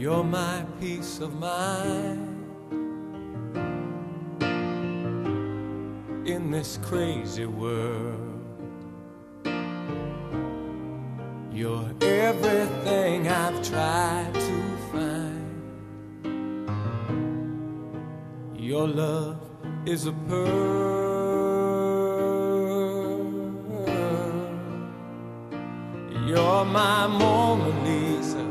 You're my peace of mind in this crazy world. You're everything I've tried to find. Your love is a pearl. You're my Mona Lisa.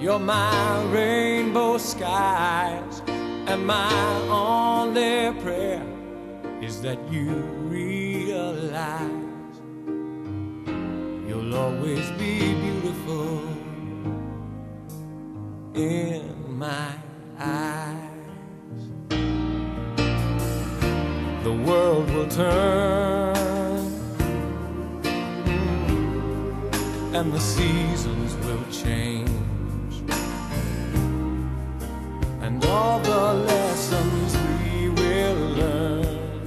You're my rainbow skies. And my only prayer is that you realize you'll always be beautiful in my eyes. The world will turn and the seasons will change, and all the lessons we will learn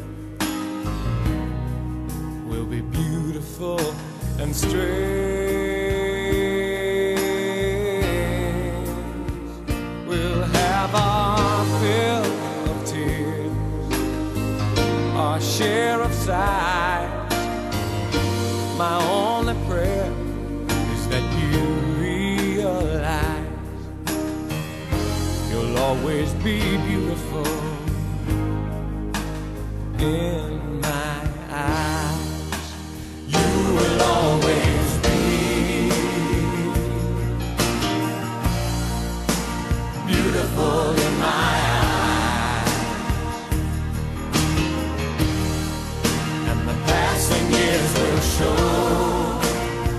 will be beautiful and strange. We'll have our fill of tears, our share of sighs. My only prayer is that you realize you'll always be beautiful in my eyes. You will always be beautiful in my eyes, and the passing years will show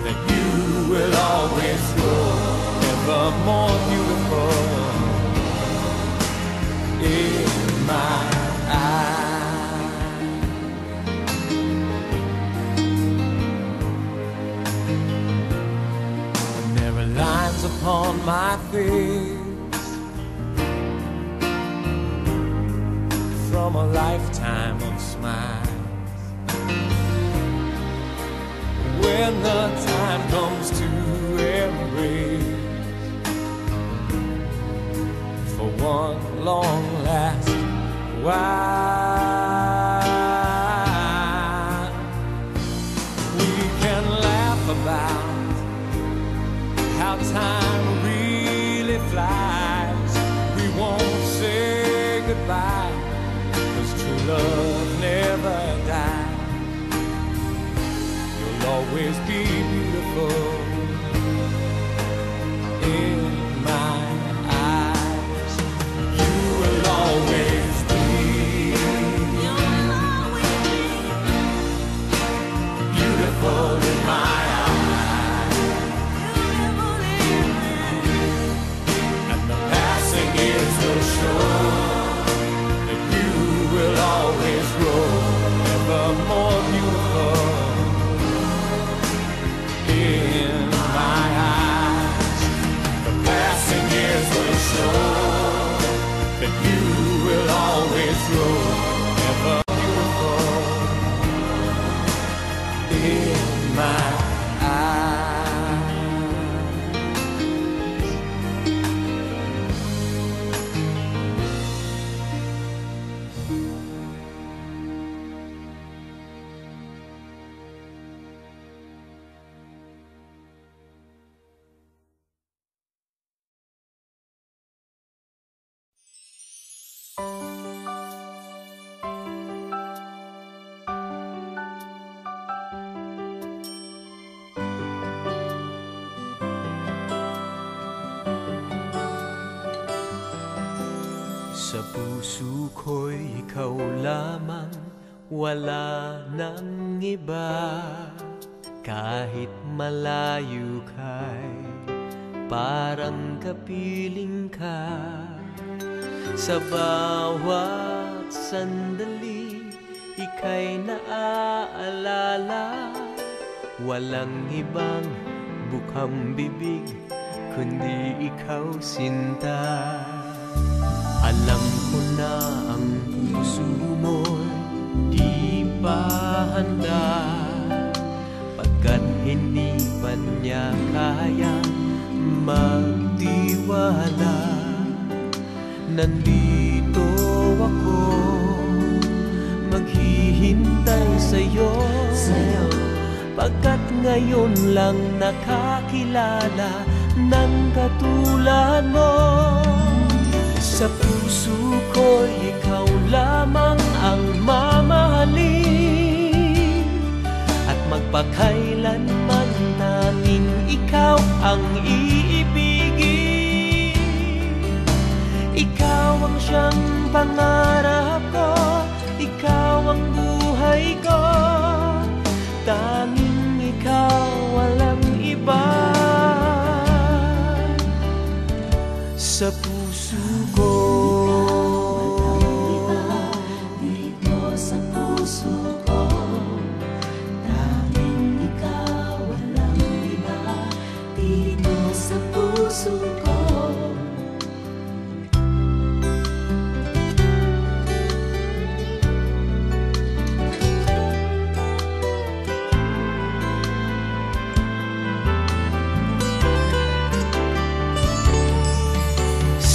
that you will always grow ever more beautiful in my eyes. And there are lines upon my face from a lifetime of smiles. When the time comes to embrace for one long last while, we can laugh about how time really flies. We won't say goodbye, 'cause true love never dies. You'll always be beautiful in my eyes. You will always be beautiful in my eyes, and the passing years will show that you will always grow ever more beautiful in my eyes. The passing years will show that you will always grow ever beautiful in my Sa puso ko'y ikaw lamang, wala nang iba. Kahit malayo ka'y parang kapiling ka. Sa bawat sandali, ika'y naaalala. Walang ibang bukang bibig, kundi ikaw sinta. Alam ko na ang puso mo'y di pa handa, pagkat hindi pa niya kayang magtiwala. magtiwala. Nandito ako, maghihintay sa'yo, pagkat ngayon lang nakakilala ng katulad mo. Sa puso ko'y ikaw lamang ang mamahalin, at magpakailanman tanging ikaw ang iibigin. Ikaw ang siyang pangarap ko, ikaw ang buhay ko, tanging ikaw, walang iba. Sa puso ko, dito sa puso ko, tanging ikaw, walang iba. Dito sa puso ko.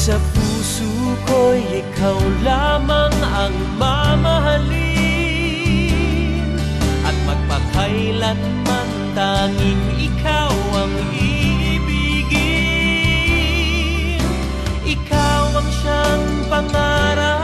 Sa puso ko'y ikaw lamang ang mamahalin, at magpakailanman tanging ikaw ang iibigin. Ikaw ang siyang pangarap